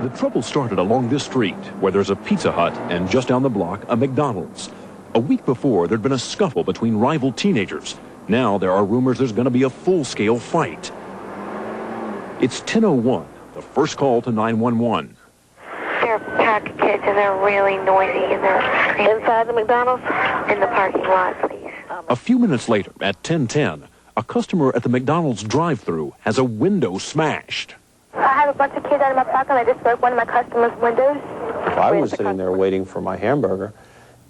The trouble started along this street, where there's a Pizza Hut, and just down the block, a McDonald's. A week before, there'd been a scuffle between rival teenagers. Now there are rumors there's going to be a full-scale fight. It's 10:01, the first call to 911. They're a pack of kids, and they're really noisy, and they're screaming. Inside the McDonald's? In the parking lot, please. A few minutes later, at 10:10, a customer at the McDonald's drive-thru has a window smashed. I have a bunch of kids out of my parking lot. I just broke one of my customers' windows. If I was sitting there waiting for my hamburger,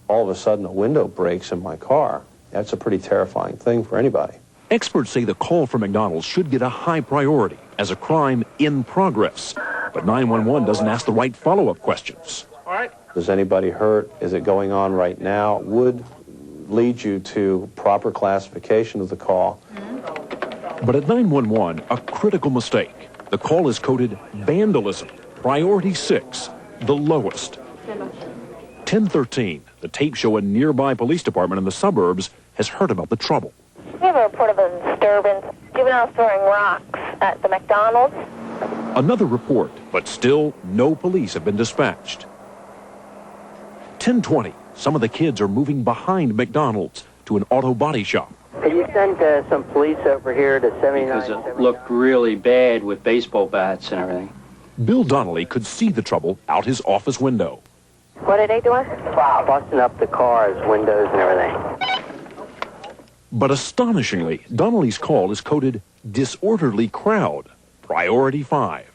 all of a sudden a window breaks in my car. That's a pretty terrifying thing for anybody. Experts say the call from McDonald's should get a high priority as a crime in progress. But 911 doesn't ask the right follow-up questions. All right. Is anybody hurt? Is it going on right now? Would lead you to proper classification of the call. But at 911, a critical mistake. The call is coded vandalism, priority 6, the lowest. 10:13, the tape show a nearby police department in the suburbs has heard about the trouble. We have a report of a disturbance. Juveniles throwing rocks at the McDonald's. Another report, but still no police have been dispatched. 10:20, some of the kids are moving behind McDonald's to an auto body shop. Can you send some police over here to 79? Because it looked really bad with baseball bats and everything. Bill Donnelly could see the trouble out his office window. What are they doing? Busting up the cars, windows, and everything. But astonishingly, Donnelly's call is coded disorderly crowd, priority 5.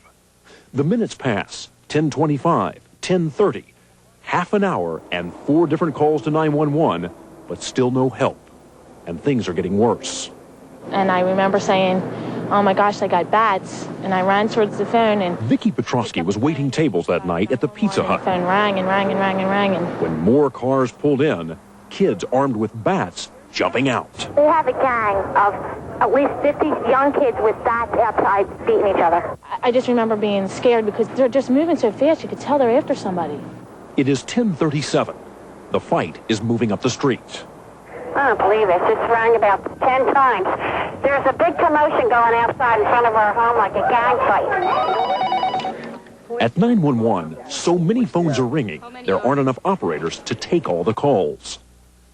The minutes pass, 10:25, 10:30, half an hour and 4 different calls to 911, but still no help. And things are getting worse. And I remember saying, oh my gosh, I got bats. And I ran towards the phone and... Vicky Petrosky was waiting tables that night at the Pizza Hut. The phone rang and rang and rang and rang. And when more cars pulled in, kids armed with bats jumping out. We have a gang of at least 50 young kids with bats outside beating each other. I just remember being scared because they're just moving so fast. You could tell they're after somebody. It is 10:37. The fight is moving up the street. I don't believe it. It's rang about 10 times. There's a big commotion going outside in front of our home like a gang fight. At 911, so many phones are ringing, there aren't enough operators to take all the calls.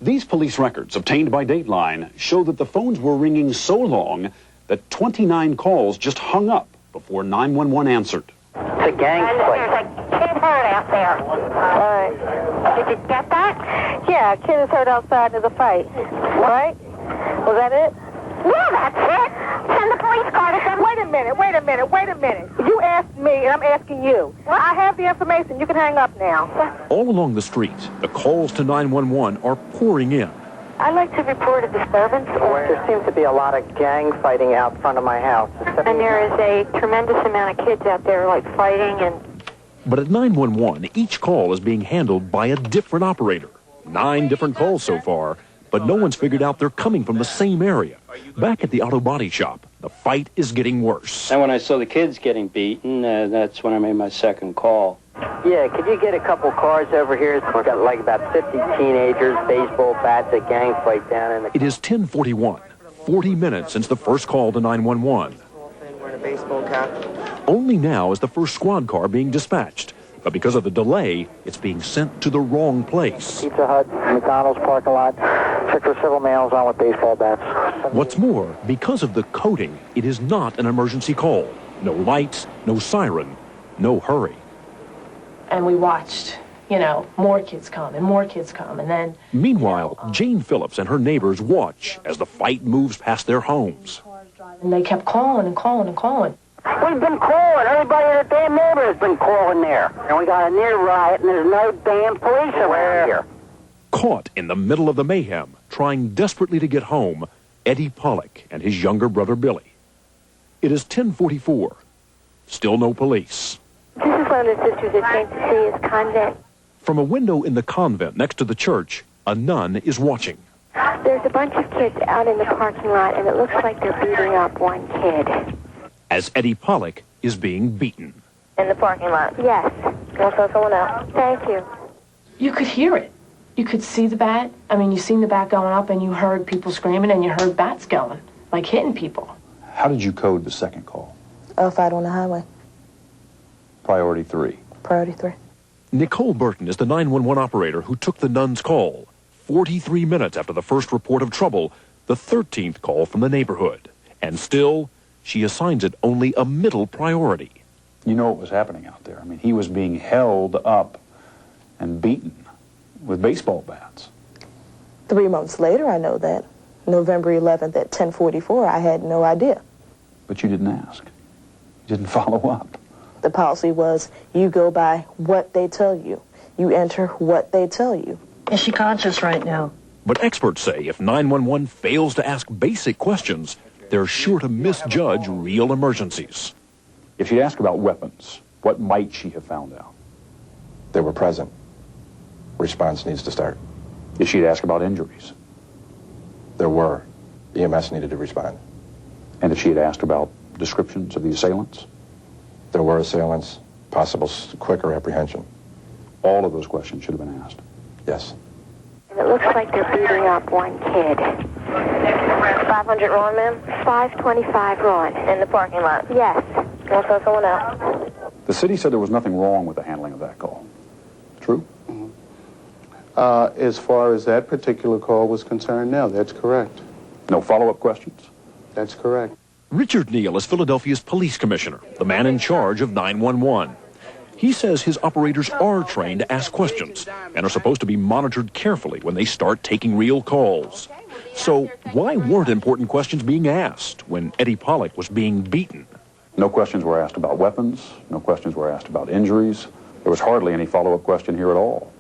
These police records obtained by Dateline show that the phones were ringing so long that 29 calls just hung up before 911 answered. It's a gang fight. There's a kid hurt out there. All right. Did you get that? Yeah, a kid is hurt outside of the fight. Right? Was that it? Yeah, that's it. Send the police car to them. Wait a minute. You asked me, and I'm asking you. What? I have the information. You can hang up now. All along the street, the calls to 911 are pouring in. I'd like to report a disturbance. There seems to be a lot of gang fighting out front of my house. And there is a tremendous amount of kids out there, like, fighting and... But at 911, each call is being handled by a different operator. 9 different calls so far, but no one's figured out they're coming from the same area. Back at the auto body shop, the fight is getting worse. And when I saw the kids getting beaten, that's when I made my second call. Yeah, could you get a couple cars over here? We've got like about 50 teenagers, baseball bats, a gang fight down in the... It is 10:41, 40 minutes since the first call to 911. Wearing a baseball cap. Only now is the first squad car being dispatched. But because of the delay, it's being sent to the wrong place. Pizza Hut, McDonald's parking lot. Check for several males on with baseball bats. What's more, because of the coding, it is not an emergency call. No lights, no siren, no hurry. and we watched, you know, more kids come, and then... Meanwhile, Jane Phillips and her neighbors watch as the fight moves past their homes. And they kept calling and calling and calling. We've been calling. Everybody in the damn neighborhood has been calling there. And we got a near riot, and there's no damn police around here. Caught in the middle of the mayhem, trying desperately to get home, Eddie Pollack and his younger brother Billy. It is 10:44. Still no police. This is one of the sisters that came to see his convent. From a window in the convent next to the church, a nun is watching. There's a bunch of kids out in the parking lot, and it looks like they're beating up one kid. As Eddie Pollack is being beaten. In the parking lot? Yes. I'll call someone out. Thank you. You could hear it. You could see the bat. I mean, you seen the bat going up, and you heard people screaming, and you heard bats going, like hitting people. How did you code the second call? A fight on the highway. Priority 3. Priority 3. Nicole Burton is the 911 operator who took the nun's call. 43 minutes after the first report of trouble, the 13th call from the neighborhood. And still, she assigns it only a middle priority. You know what was happening out there. I mean, he was being held up and beaten with baseball bats. 3 months later, I know that. November 11th at 10:44, I had no idea. But you didn't ask. You didn't follow up. The policy was you go by what they tell you. You enter what they tell you. Is she conscious right now? But experts say if 911 fails to ask basic questions, they're sure to misjudge real emergencies. If she'd asked about weapons, what might she have found out? They were present. Response needs to start. If she'd asked about injuries? There were. EMS needed to respond. And if she had asked about descriptions of the assailants? There were assailants, possible quicker apprehension. All of those questions should have been asked. Yes. It looks like they're beating up one kid. 500 Ron, ma'am? 525 Ron. In the parking lot. Yes. Want to send someone out? The city said there was nothing wrong with the handling of that call. True? As far as that particular call was concerned, no, that's correct. No follow-up questions? That's correct. Richard Neal is Philadelphia's police commissioner, the man in charge of 911. He says his operators are trained to ask questions and are supposed to be monitored carefully when they start taking real calls. So why weren't important questions being asked when Eddie Pollack was being beaten? No questions were asked about weapons. No questions were asked about injuries. There was hardly any follow-up question here at all.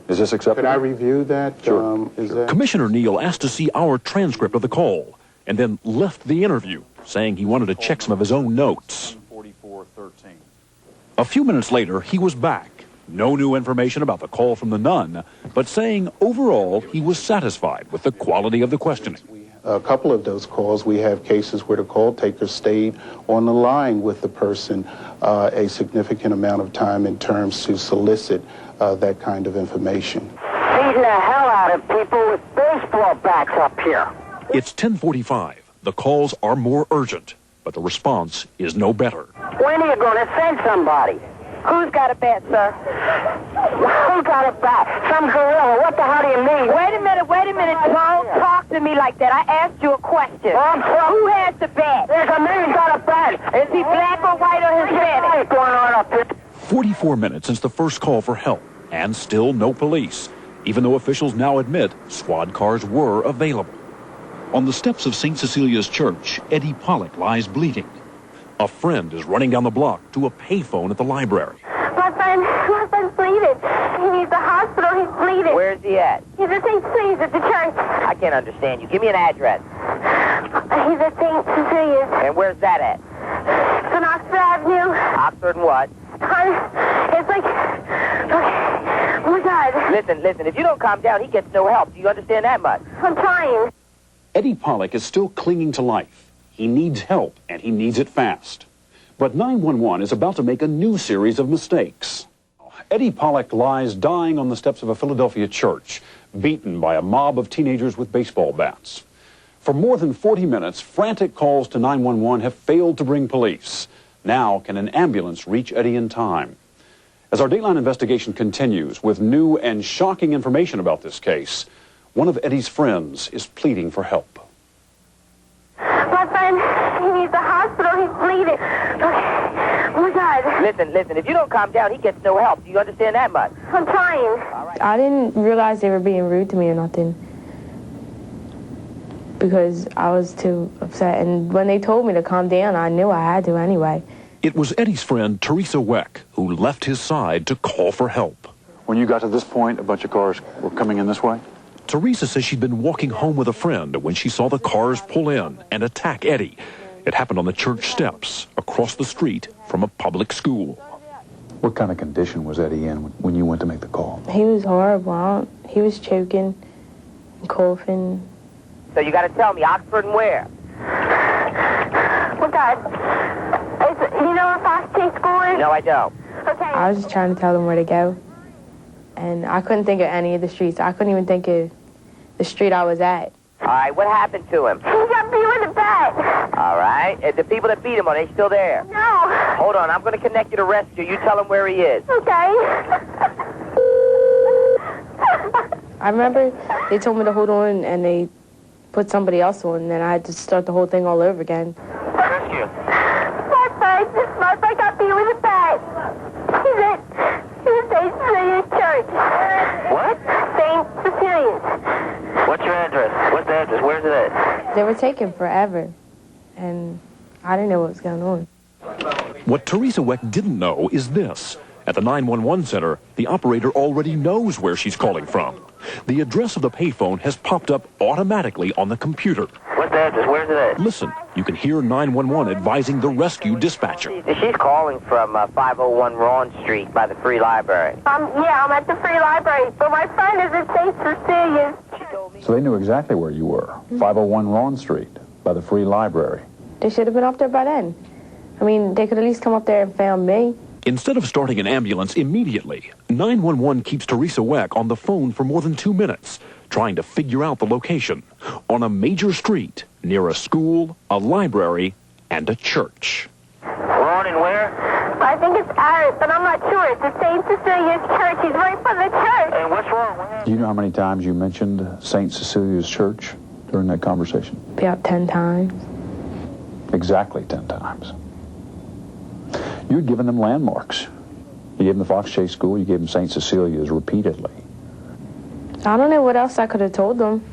Is this acceptable? Could I review that? Sure. Commissioner Neal asked to see our transcript of the call and then left the interview, saying he wanted to check some of his own notes. 4413. A few minutes later, he was back. No new information about the call from the nun, but saying overall he was satisfied with the quality of the questioning. A couple of those calls, we have cases where the call taker stayed on the line with the person a significant amount of time in terms to solicit that kind of information. Beating the hell out of people with baseball bats up here. It's 10:45. The calls are more urgent, but the response is no better. When are you going to send somebody? Who's got a bat, sir? Who got a bat? Some gorilla. What the hell do you mean? Wait a minute. Don't talk to me like that. I asked you a question. Who has the bat? There's a man got a bat. Is he black or white or Hispanic? What's going on up here? 44 minutes since the first call for help, and still no police, even though officials now admit squad cars were available. On the steps of St. Cecilia's Church, Eddie Pollack lies bleeding. A friend is running down the block to a payphone at the library. My friend's bleeding. He needs the hospital. He's bleeding. Where's he at? He's at St. Cecilia's at the church. I can't understand you. Give me an address. He's at St. Cecilia's. And where's that at? It's on Oxford Avenue. Oxford and what? It's like... Oh, my God. Listen. If you don't calm down, he gets no help. Do you understand that much? I'm trying. Eddie Pollack is still clinging to life. He needs help, and he needs it fast. But 911 is about to make a new series of mistakes. Eddie Pollack lies dying on the steps of a Philadelphia church, beaten by a mob of teenagers with baseball bats. For more than 40 minutes, frantic calls to 911 have failed to bring police. Now, can an ambulance reach Eddie in time? As our Dateline investigation continues with new and shocking information about this case, one of Eddie's friends is pleading for help. My friend, he needs the hospital. He's bleeding. Oh, my God. Listen. If you don't calm down, he gets no help. Do you understand that much? I'm trying. I didn't realize they were being rude to me or nothing because I was too upset. And when they told me to calm down, I knew I had to anyway. It was Eddie's friend, Teresa Weck, who left his side to call for help. When you got to this point, a bunch of cars were coming in this way? Teresa says she'd been walking home with a friend when she saw the cars pull in and attack Eddie. It happened on the church steps across the street from a public school. What kind of condition was Eddie in when you went to make the call? He was horrible. He was choking and coughing. So you got to tell me, Oxford and where? Oh, God. You know where Fox Chase School is? No, I don't. Okay. I was just trying to tell them where to go. And I couldn't think of any of the streets. I couldn't even think of the street I was at. All right, what happened to him? He got beat with a bat. All right. And the people that beat him, are they still there? No. Hold on, I'm going to connect you to rescue. You tell him where he is. Okay. I remember they told me to hold on, and they put somebody else on, and then I had to start the whole thing all over again. Rescue. My bike got beat with a bat. He's at St. Cecilia's Church. What? St. Cecilia's. What's your address? What's the address? Where's it at? They were taking forever, and I didn't know what was going on. What Teresa Weck didn't know is this. At the 911 center, the operator already knows where she's calling from. The address of the payphone has popped up automatically on the computer. What's the address? Where's it at? Listen, you can hear 911 advising the rescue dispatcher. She's calling from 501 Ron Street by the Free Library. Yeah, I'm at the Free Library, but my friend is at St. Cecilia's. So they knew exactly where you were. 501 Ron Street by the Free Library. They should have been up there by then. I mean, they could at least come up there and found me. Instead of starting an ambulance immediately, 911 keeps Teresa Weck on the phone for more than 2 minutes, trying to figure out the location on a major street near a school, a library, and a church. Ron and where? I think it's Arab, but I'm not sure. It's at St. Cecilia's Church. He's right from the church. And what's wrong? Where? Do you know how many times you mentioned St. Cecilia's Church during that conversation? About 10 times. Exactly 10 times. You had given them landmarks. You gave them the Fox Chase School, you gave them St. Cecilia's repeatedly. I don't know what else I could have told them.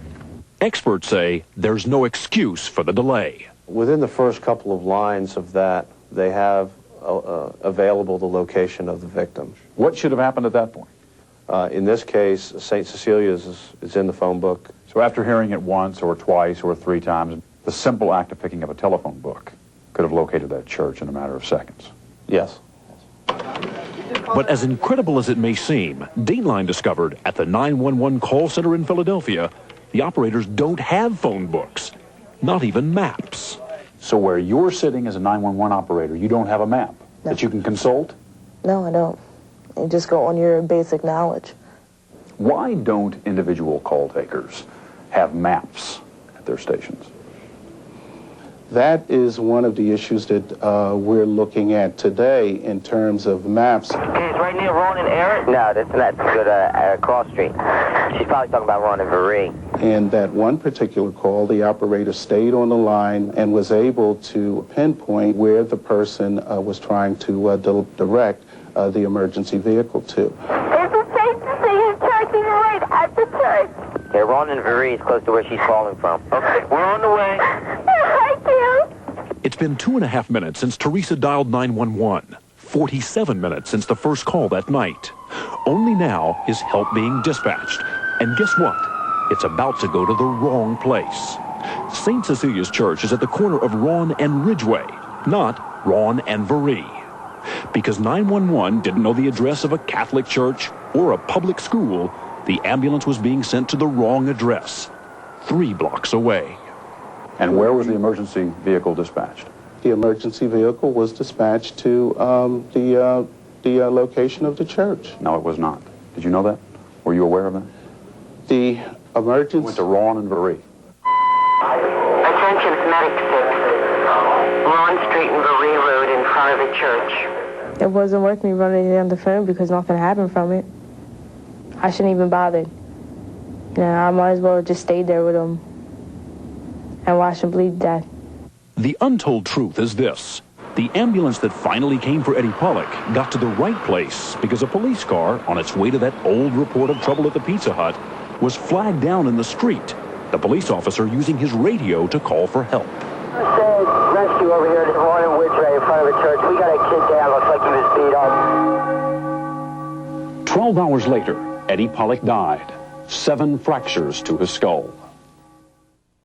Experts say there's no excuse for the delay. Within the first couple of lines of that, they have available the location of the victim. What should have happened at that point? In this case, St. Cecilia's is in the phone book. So after hearing it once or twice or 3 times, the simple act of picking up a telephone book could have located that church in a matter of seconds. Yes. But as incredible as it may seem, Dateline discovered at the 911 call center in Philadelphia, the operators don't have phone books, not even maps. So where you're sitting as a 911 operator, you don't have a map that you can consult? No, I don't. You just go on your basic knowledge. Why don't individual call takers have maps at their stations? That is one of the issues that we're looking at today in terms of maps. Okay, it's right near Ron and Eric? No, that's good, cross street. She's probably talking about Ron and Marie. In that one particular call, the operator stayed on the line and was able to pinpoint where the person was trying to direct the emergency vehicle to. It's a St. Cecilia's Church. He's right at the church. Okay, Ron and Marie is close to where she's calling from. Okay, we're on the way. Thank you. It's been 2.5 minutes since Teresa dialed 911, 47 minutes since the first call that night. Only now is help being dispatched. And guess what? It's about to go to the wrong place. St. Cecilia's Church is at the corner of Ron and Ridgeway, not Ron and Varee. Because 911 didn't know the address of a Catholic church or a public school, the ambulance was being sent to the wrong address, 3 blocks away. And where was the emergency vehicle dispatched? The emergency vehicle was dispatched to the location of the church. No, it was not. Did you know that? Were you aware of that? The emergency... Went to Ron and Varee. Attention, Medic 6. Ron Street and Varee Road in front of the church. It wasn't worth me running down the phone because nothing happened from it. I shouldn't even bothered. You know, I might as well have just stayed there with them and watch them bleed to death. The untold truth is this. The ambulance that finally came for Eddie Pollack got to the right place because a police car, on its way to that old report of trouble at the Pizza Hut, was flagged down in the street, the police officer using his radio to call for help. Rescue over here at Ron and Ridgeway in front of the church. We got a kid down. Looks like he was beat up. 12 hours later, Eddie Pollack died. 7 fractures to his skull.